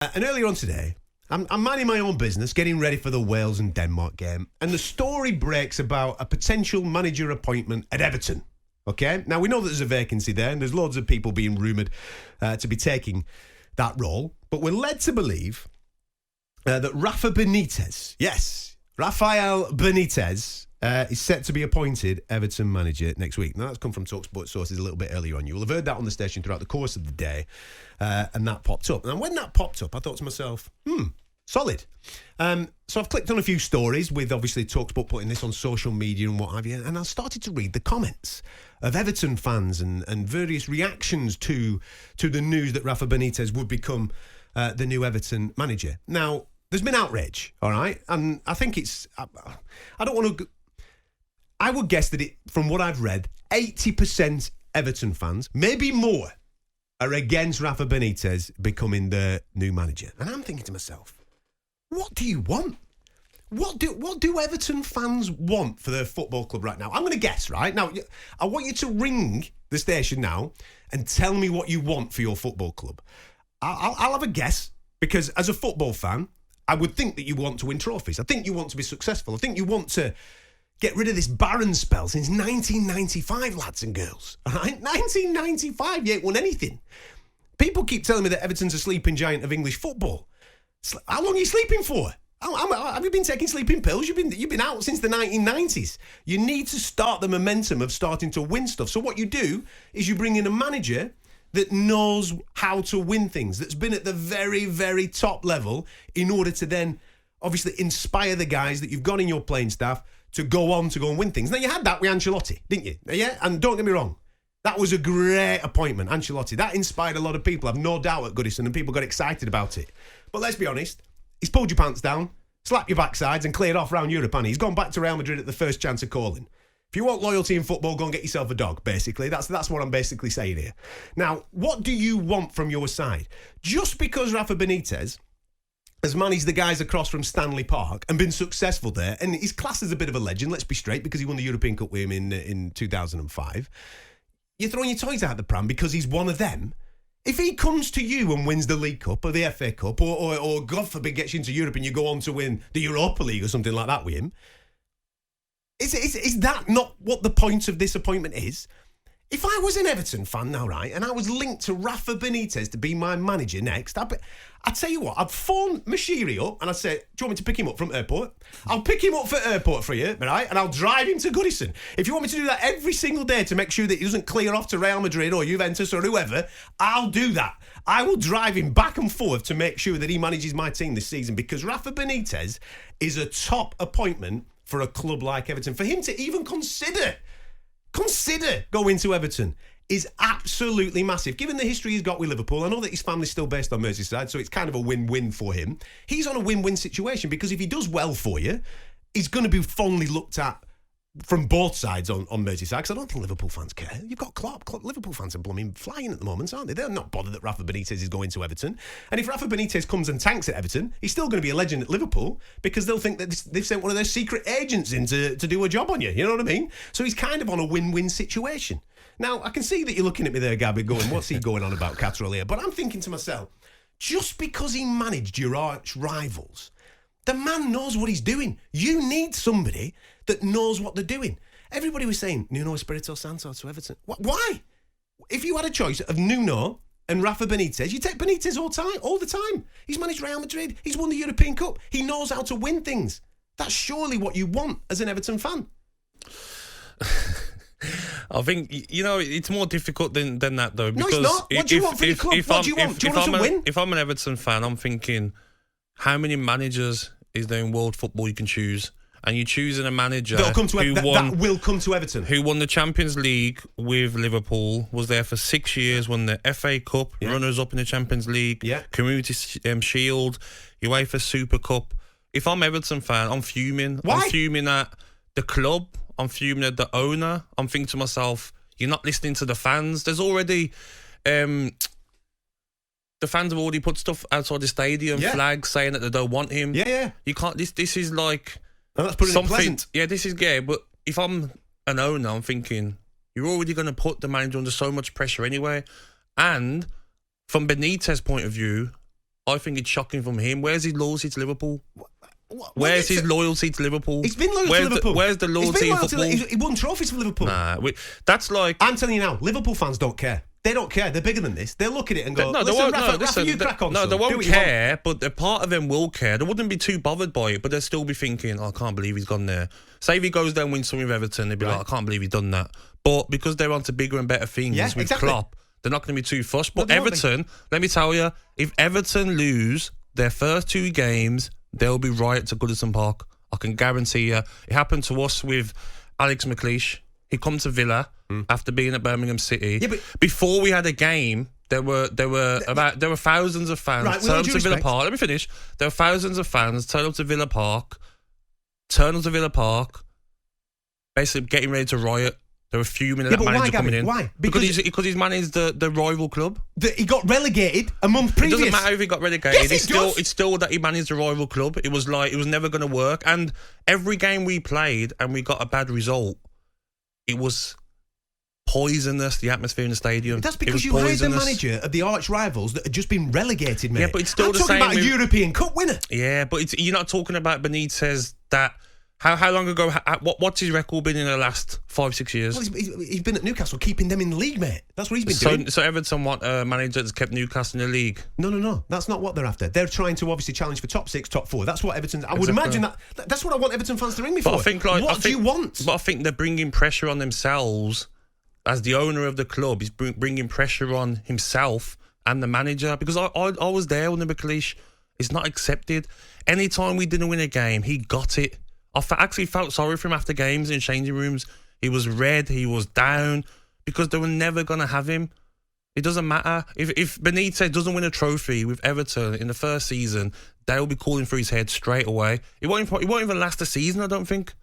And earlier on today, I'm minding my own business, getting ready for the Wales and Denmark game, and the story breaks about a potential manager appointment at Everton. Okay? Now, we know that there's a vacancy there, and there's loads of people being rumoured to be taking that role, but we're led to believe that Rafa Benitez, yes, Rafael Benitez, is set to be appointed Everton manager next week. Now, that's come from talkSPORT sources a little bit earlier on. You will have heard that on the station throughout the course of the day, and that popped up. And when that popped up, I thought to myself, solid. So I've clicked on a few stories with obviously talkSPORT putting this on social media and what have you, and I started to read the comments of Everton fans and various reactions to the news that Rafa Benitez would become the new Everton manager. Now, there's been outrage, all right? And I think it's... I don't want to... I would guess that from what I've read, 80% Everton fans, maybe more, are against Rafa Benitez becoming the new manager. And I'm thinking to myself, what do you want? What do Everton fans want for their football club right now? I'm going to guess, right? Now, I want you to ring the station now and tell me what you want for your football club. I'll have a guess, because as a football fan, I would think that you want to win trophies. I think you want to be successful. I think you want to get rid of this barren spell since 1995, lads and girls. All right? 1995, you ain't won anything. People keep telling me that Everton's a sleeping giant of English football. How long are you sleeping for? Have you been taking sleeping pills? You've been out since the 1990s. You need to start the momentum of starting to win stuff. So what you do is you bring in a manager that knows how to win things, that's been at the very, very top level, in order to then obviously inspire the guys that you've got in your playing staff to go on to go and win things. Now, you had that with Ancelotti, didn't you? Yeah? And don't get me wrong, that was a great appointment, Ancelotti. That inspired a lot of people, I've no doubt, at Goodison, and people got excited about it. But let's be honest, he's pulled your pants down, slapped your backsides and cleared off round Europe, and he's gone back to Real Madrid at the first chance of calling. If you want loyalty in football, go and get yourself a dog, basically. That's what I'm basically saying here. Now, what do you want from your side? Just because Rafa Benitez has managed the guys across from Stanley Park and been successful there, and he's classed as a bit of a legend, let's be straight, because he won the European Cup with him in 2005, you're throwing your toys out the pram because he's one of them. If he comes to you and wins the League Cup or the FA Cup or God forbid gets you into Europe and you go on to win the Europa League or something like that with him, is that not what the point of this appointment is? If I was an Everton fan now, right, and I was linked to Rafa Benitez to be my manager next, I'd tell you what, I'd phone Mashiri up and I'd say, do you want me to pick him up from airport? I'll pick him up for airport for you, right, and I'll drive him to Goodison. If you want me to do that every single day to make sure that he doesn't clear off to Real Madrid or Juventus or whoever, I'll do that. I will drive him back and forth to make sure that he manages my team this season, because Rafa Benitez is a top appointment for a club like Everton. For him to even consider going to Everton is absolutely massive. Given the history he's got with Liverpool, I know that his family's still based on Merseyside, so it's kind of a win-win for him. He's on a win-win situation, because if he does well for you, he's going to be fondly looked at from both sides on Merseyside, because I don't think Liverpool fans care. You've got Klopp. Liverpool fans are blooming flying at the moment, aren't they? They're not bothered that Rafa Benitez is going to Everton. And if Rafa Benitez comes and tanks at Everton, he's still going to be a legend at Liverpool, because they'll think that they've sent one of their secret agents in to do a job on you. You know what I mean? So he's kind of on a win-win situation. Now, I can see that you're looking at me there, Gabby, going, what's he going on about, Catterall here? But I'm thinking to myself, just because he managed your arch rivals, the man knows what he's doing. You need somebody that knows what they're doing. Everybody was saying Nuno Espirito Santo to Everton. Why? If you had a choice of Nuno and Rafa Benitez, you take Benitez all the time. He's managed Real Madrid. He's won the European Cup. He knows how to win things. That's surely what you want as an Everton fan. I think, it's more difficult than that, though. Because no, it's not. What do you want for your club? What do you want? Do you want to win? If I'm an Everton fan, I'm thinking, how many managers is there in world football you can choose? And you're choosing a manager that will come to Everton, who won the Champions League with Liverpool, was there for 6 years, won the FA Cup, runners-up in the Champions League, Community Shield, UEFA Super Cup. If I'm Everton fan, I'm fuming. Why? I'm fuming at the club. I'm fuming at the owner. I'm thinking to myself, you're not listening to the fans. There's already... the fans have already put stuff outside the stadium, flags saying that they don't want him. Yeah. You can't... This is like... And that's putting something, it pleasant. Yeah, this is gay. But if I'm an owner, I'm thinking, you're already going to put the manager under so much pressure anyway. And from Benitez's point of view, I think it's shocking from him. Where's his loyalty to Liverpool? Where's his loyalty to Liverpool? He's been loyal to Liverpool. Where's the loyalty in football? He won trophies for Liverpool. Nah, that's like... I'm telling you now, Liverpool fans don't care. They don't care. They're bigger than this. They'll look at it and go, no, listen, Rafa, you crack on. No, son. they won't care, but a part of them will care. They wouldn't be too bothered by it, but they'll still be thinking, I can't believe he's gone there. Say if he goes there and wins something with Everton, they'd be like, I can't believe he's done that. But because they're onto bigger and better things with Klopp, they're not going to be too fussed. But Everton, let me tell you, if Everton lose their first 2 games, they'll be riots at Goodison Park. I can guarantee you. It happened to us with Alex McLeish. He come to Villa after being at Birmingham City. Yeah, but before we had a game, there were thousands of fans turn up to Villa Park. Let me finish. There were thousands of fans turn up to Villa Park, basically getting ready to riot. They were fuming at that manager coming in. Why? Because he's managed the rival club. He got relegated a month previous. It doesn't matter if he got relegated. Yes, it's still that he managed the rival club. It was never going to work. And every game we played and we got a bad result, it was poisonous, the atmosphere in the stadium. That's because you hired the manager of the arch rivals that had just been relegated, mate. Yeah, but it's still the same. I'm talking about a European Cup winner. Yeah, but you're not talking about Benitez that... How long ago? What's his record been in the last 5-6 years? Well, he's been at Newcastle, keeping them in the league, mate. That's what he's been doing. So Everton want a manager that's kept Newcastle in the league? No. That's not what they're after. They're trying to obviously challenge for top 6, top 4. That's what Everton... I would imagine that's what I want Everton fans to ring me for. I think, what do you want? But I think they're bringing pressure on themselves. As the owner of the club, he's bringing pressure on himself and the manager. Because I was there when the McLeish. It's not accepted. Anytime we didn't win a game, he got it. I actually felt sorry for him after games in changing rooms. He was red, he was down, because they were never going to have him. It doesn't matter. If Benitez doesn't win a trophy with Everton in the first season, they'll be calling for his head straight away. It won't even last a season, I don't think.